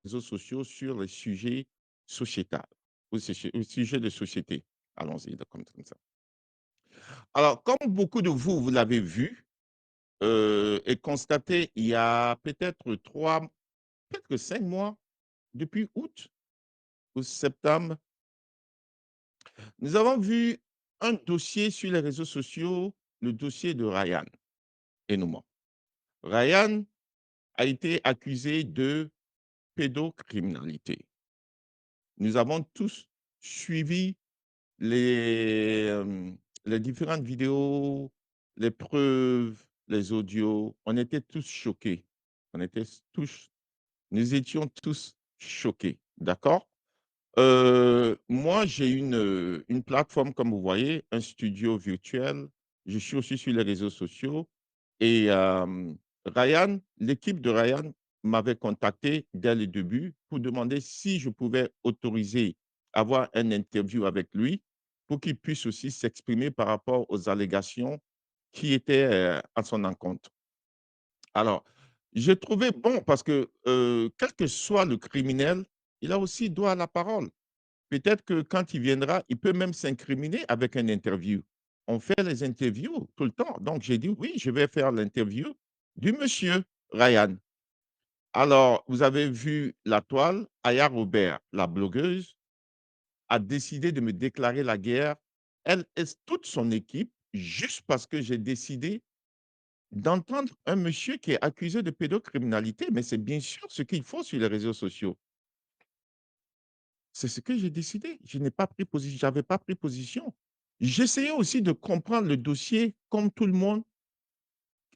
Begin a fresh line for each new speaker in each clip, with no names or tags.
réseaux sociaux sur les sujets sociétals ou sujets de société. Allons-y, comme ça. Alors, comme beaucoup de vous, vous l'avez vu et constaté il y a peut-être 3, peut-être 5 mois, depuis août ou septembre, nous avons vu un dossier sur les réseaux sociaux, le dossier de Ryan et nous. Ryan a été accusé de pédocriminalité. Nous avons tous suivi les, les différentes vidéos, les preuves, les audios. On était tous choqués. On était tous, nous étions tous choqués. D'accord? Moi, j'ai une plateforme, comme vous voyez, un studio virtuel. Je suis aussi sur les réseaux sociaux. Et Ryan, l'équipe de Ryan m'avait contacté dès le début pour demander si je pouvais autoriser avoir un interview avec lui pour qu'il puisse aussi s'exprimer par rapport aux allégations qui étaient à son encontre. Alors, j'ai trouvé bon parce que quel que soit le criminel, il a aussi droit à la parole. Peut-être que quand il viendra, il peut même s'incriminer avec un interview. On fait les interviews tout le temps. Donc, j'ai dit: «Oui, je vais faire l'interview du monsieur Ryan». Alors, vous avez vu la toile, Aya Robert, la blogueuse, a décidé de me déclarer la guerre, elle et toute son équipe, juste parce que j'ai décidé d'entendre un monsieur qui est accusé de pédocriminalité. Mais c'est bien sûr ce qu'il faut sur les réseaux sociaux. C'est ce que j'ai décidé. Je n'ai pas pris position, j'avais pas pris position. J'essayais aussi de comprendre le dossier comme tout le monde,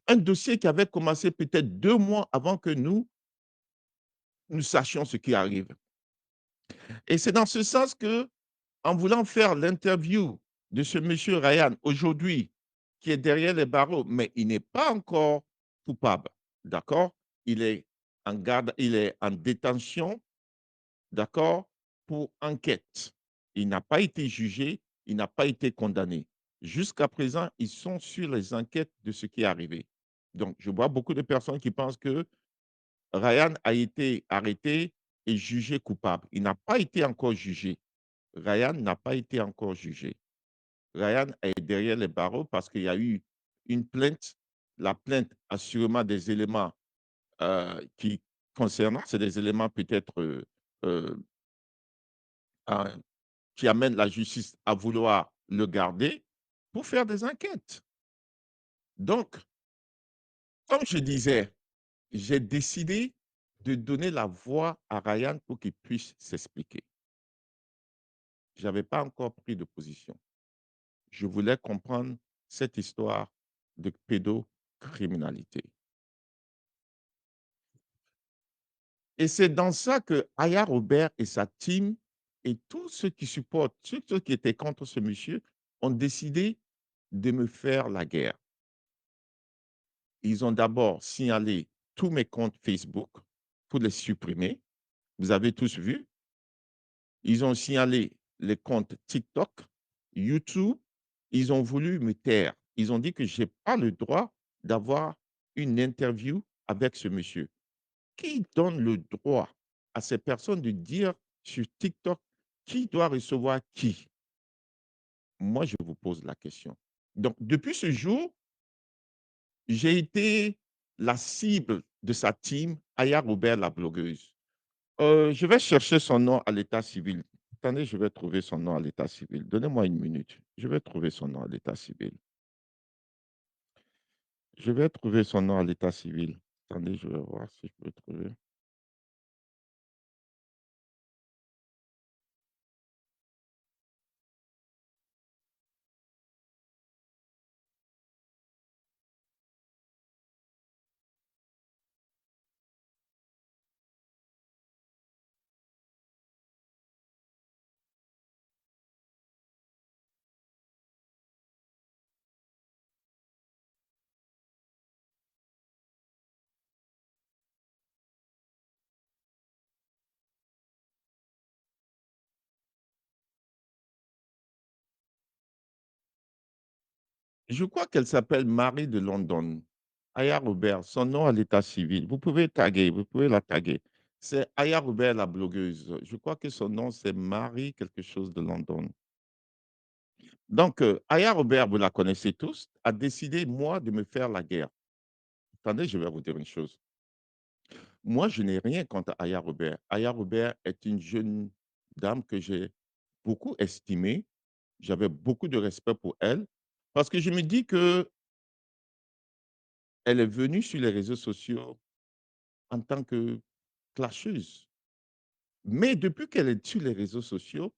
un dossier qui avait commencé peut-être 2 mois avant que nous sachions ce qui arrive. Et c'est dans ce sens que, en voulant faire l'interview de ce monsieur Ryan aujourd'hui, qui est derrière les barreaux, mais il n'est pas encore coupable, d'accord? Il est en garde, il est en détention, d'accord, pour enquête. Il n'a pas été jugé, il n'a pas été condamné. Jusqu'à présent, ils sont sur les enquêtes de ce qui est arrivé. Donc, je vois beaucoup de personnes qui pensent que Ryan a été arrêté et jugé coupable. Il n'a pas été encore jugé. Ryan n'a pas été encore jugé. Ryan est derrière les barreaux parce qu'il y a eu une plainte. La plainte a sûrement des éléments qui concernant, c'est des éléments peut-être euh, euh, qui amène la justice à vouloir le garder pour faire des enquêtes. Donc, comme je disais, j'ai décidé de donner la voix à Ryan pour qu'il puisse s'expliquer. Je n'avais pas encore pris de position. Je voulais comprendre cette histoire de pédocriminalité. Et c'est dans ça que Aya Robert et sa team et tous ceux qui supportent, tous ceux qui étaient contre ce monsieur, ont décidé de me faire la guerre. Ils ont d'abord signalé tous mes comptes Facebook pour les supprimer. Vous avez tous vu. Ils ont signalé les comptes TikTok, YouTube. Ils ont voulu me taire. Ils ont dit que je n'ai pas le droit d'avoir une interview avec ce monsieur. Qui donne le droit à ces personnes de dire sur TikTok qui doit recevoir qui? Moi, je vous pose la question. Donc, depuis ce jour, j'ai été la cible de sa team, Aya Robert, la blogueuse. Je vais chercher son nom à l'état civil. Attendez, je vais trouver son nom à l'état civil. Donnez-moi une minute. Je vais trouver son nom à l'état civil. Je vais trouver son nom à l'état civil. Attendez, je vais voir si je peux trouver. Je crois qu'elle s'appelle Marie de London. Aya Robert, son nom à l'état civil. Vous pouvez taguer, vous pouvez la taguer. C'est Aya Robert, la blogueuse. Je crois que son nom, c'est Marie quelque chose de London. Donc, Aya Robert, vous la connaissez tous, a décidé, moi, de me faire la guerre. Attendez, je vais vous dire une chose. Moi, je n'ai rien contre Aya Robert. Aya Robert est une jeune dame que j'ai beaucoup estimée. J'avais beaucoup de respect pour elle parce que je me dis qu'elle est venue sur les réseaux sociaux en tant que clasheuse. Mais depuis qu'elle est sur les réseaux sociaux,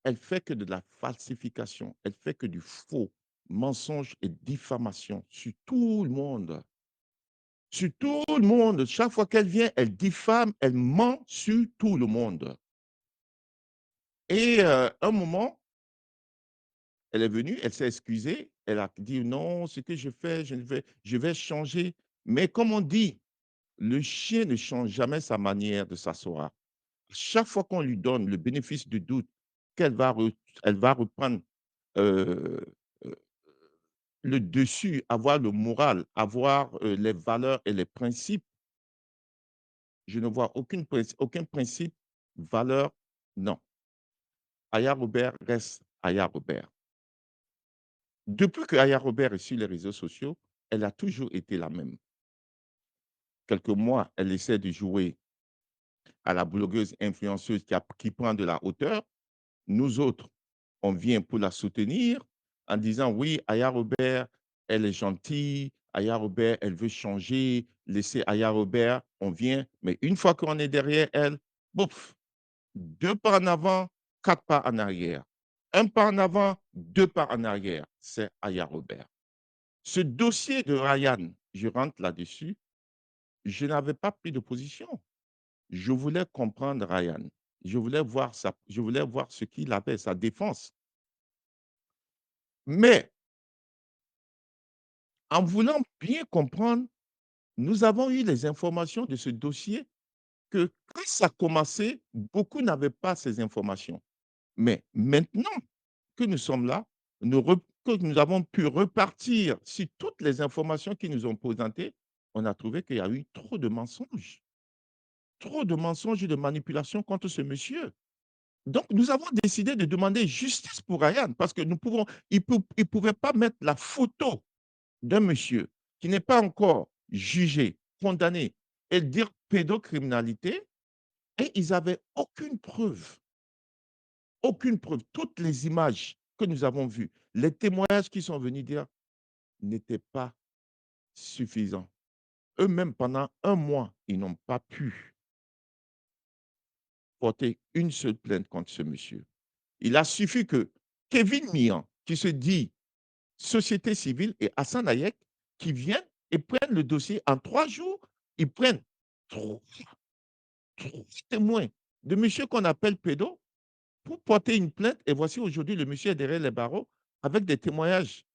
elle fait que de la falsification, elle fait que du faux, mensonge et diffamation sur tout le monde. Sur tout le monde. Chaque fois qu'elle vient, elle diffame, elle ment sur tout le monde. Et un moment, elle est venue, elle s'est excusée, elle a dit: «Non, ce que je fais, je vais changer». Mais comme on dit, le chien ne change jamais sa manière de s'asseoir. Chaque fois qu'on lui donne le bénéfice du doute qu'elle va re elle va reprendre, heu heu, le dessus, avoir le moral, avoir, les valeurs et les principes, je ne vois aucun principe, valeur, non. Aya Robert reste Aya Robert. Depuis que Aya Robert est sur les réseaux sociaux, elle a toujours été la même. Quelques mois, elle essaie de jouer à la blogueuse influenceuse qui prend de la hauteur. Nous autres, on vient pour la soutenir en disant: «Oui, Aya Robert, elle est gentille. Aya Robert, elle veut changer. Laissez Aya Robert». On vient, mais une fois qu'on est derrière elle, bouf, 2 pas en avant, 4 pas en arrière. Un pas en avant, 2 pas en arrière. C'est Aya Robert. Ce dossier de Ryan, je rentre là-dessus, je n'avais pas pris de position. Je voulais comprendre Ryan. Je voulais voir ce qu'il avait, sa défense. Mais en voulant bien comprendre, nous avons eu les informations de ce dossier que quand ça a commencé, beaucoup n'avaient pas ces informations. Mais maintenant que nous sommes là, que nous avons pu repartir sur toutes les informations qu'ils nous ont présentées, on a trouvé qu'il y a eu trop de mensonges et de manipulations contre ce monsieur. Donc, nous avons décidé de demander justice pour Ryan parce que il ne pouvait pas mettre la photo d'un monsieur qui n'est pas encore jugé, condamné et dire pédocriminalité et ils avaient aucune preuve, aucune preuve. Toutes les images que nous avons vues, les témoignages qui sont venus dire n'étaient pas suffisants. Eux-mêmes, pendant un mois, ils n'ont pas pu porter une seule plainte contre ce monsieur. Il a suffi que Kevin Mian, qui se dit société civile, et Hassan Hayek, qui viennent et prennent le dossier en 3 jours. Ils prennent trois, trois témoins de monsieur qu'on appelle pédo pour porter une plainte. Et voici aujourd'hui, le monsieur est derrière les barreaux avec des témoignages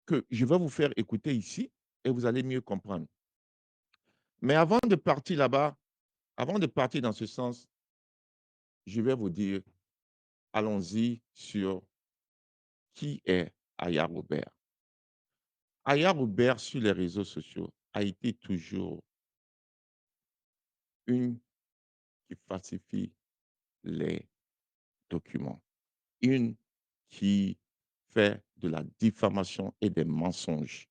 que je vais vous faire écouter ici et vous allez mieux comprendre. Mais avant de partir là-bas, avant de partir dans ce sens, je vais vous dire, allons-y sur qui est Aya Robert. Aya Robert sur les réseaux sociaux a été toujours une qui falsifie les documents, une qui fait de la diffamation et des mensonges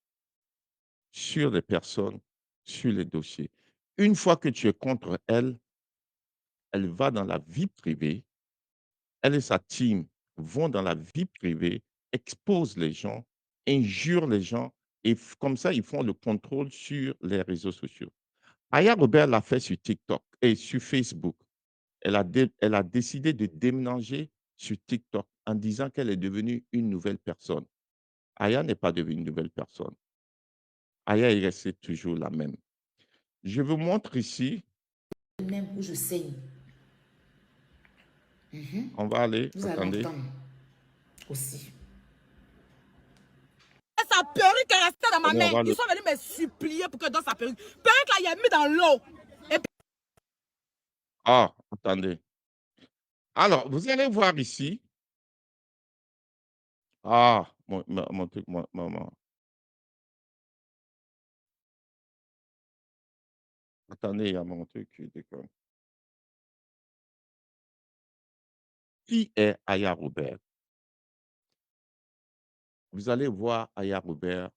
sur les personnes, sur les dossiers. Une fois que tu es contre elle, elle va dans la vie privée, elle et sa team vont dans la vie privée, exposent les gens, injurent les gens et comme ça, ils font le contrôle sur les réseaux sociaux. Aya Robert l'a fait sur TikTok et sur Facebook. Elle a décidé de déménager sur TikTok en disant qu'elle est devenue une nouvelle personne. Aya n'est pas devenue une nouvelle personne. Aya est restée toujours la même. Je vous montre ici,
Même où je saigne.
on va aller,
Vous allez
attendez.
entendre aussi.
Sa perruque est restée dans ma
Attendez, on
main.
va
Ils
le.
sont venus me supplier pour que je donne sa perruque. Perruque là, il a mis dans l'eau. Et puis,
Ah, attendez. Alors, vous allez voir ici. Ah, mon truc, Attendez, il y a mon truc qui déconne. Qui est Aya Robert? Vous allez voir Aya Robert.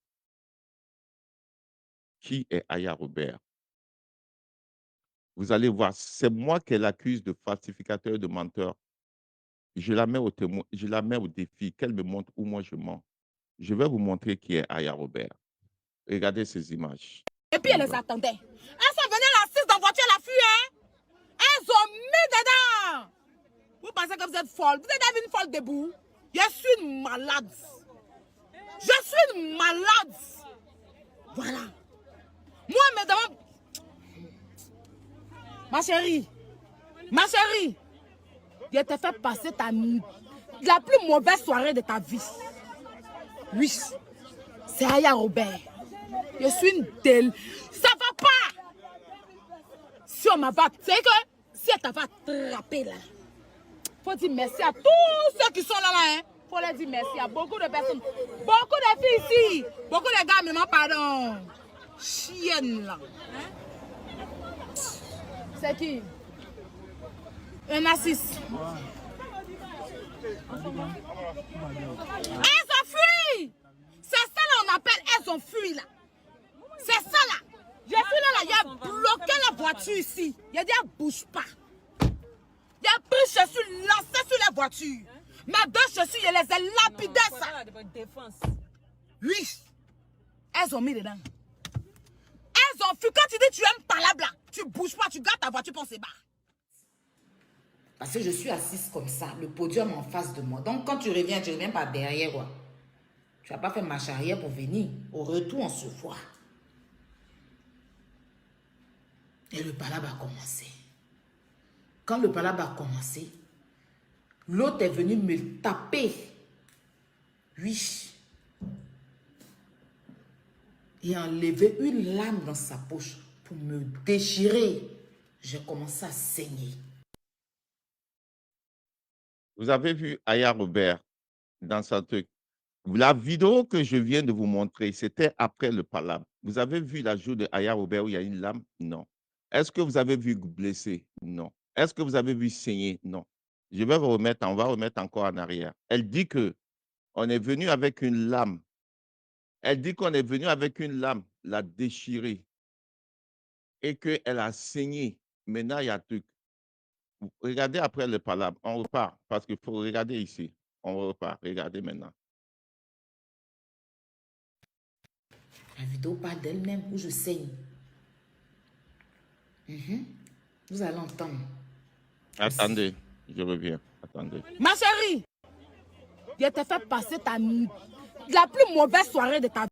Qui est Aya Robert? Vous allez voir, c'est moi qu'elle accuse de falsificateur, de menteur. Je la mets au témoin, je la mets au défi, qu'elle me montre où moi je mens. Je vais vous montrer qui est Aya Robert. Regardez ces images.
Et puis, elles les attendaient. Elles sont venues l'assises dans la voiture, la fille, hein. Elles ont mis dedans. Vous pensez que vous êtes folle. Vous êtes une folle debout. Je suis une malade. Je suis une malade. Voilà. Moi, mesdames. Ma chérie, je t'ai fait passer la plus mauvaise soirée de ta vie. Oui, c'est Aya Robert. Je suis une telle. Ça va pas. Si on m'avait. C'est que si elle t'avait attrapé là, faut dire merci à tous ceux qui sont là, hein. Faut leur dire merci à beaucoup de personnes. Beaucoup de filles ici. Beaucoup de gars, mais pardon. Chienne là. C'est qui? Un assist. Elles ont fui. C'est ça là on appelle elles ont fui là. C'est ça là. J'ai fui là, il a bloqué la voiture ici. Il a dit elle bouge pas. Depuis je suis lancé sur la voiture. Mes deux chaussures, je les ai lapidées ça. Oui. Elles ont mis dedans. Elles ont fui. Quand tu dis tu aimes parler là, tu bouges pas, tu gardes ta voiture pour se barrer.
Parce que je suis assise comme ça, le podium en face de moi. Donc quand tu reviens pas derrière. Quoi. Tu n'as pas fait marche arrière pour venir. Au retour, on se voit. Et le palabre a commencé. Quand le palabre a commencé, l'autre est venu me taper. Oui. Et enlever une lame dans sa poche pour me déchirer. J'ai commencé à saigner.
Vous avez vu Aya Robert dans sa truc. La vidéo que je viens de vous montrer, c'était après le palabre. Vous avez vu la joue de Aya Robert où il y a une lame? Non. Est-ce que vous avez vu blessé? Non. Est-ce que vous avez vu saigner? Non. Je vais vous remettre, on va remettre encore en arrière. Elle dit que on est venu avec une lame. Elle dit qu'on est venu avec une lame, la déchirer et qu'elle a saigné. Maintenant, il y a tout. Regardez après le palabre. On repart parce qu'il faut regarder ici. On repart. Regardez maintenant.
La vidéo parle d'elle-même où je saigne. Vous allez entendre.
Attendez, je reviens. Attendez.
Ma chérie, je t'ai fait passer la plus mauvaise soirée de ta vie.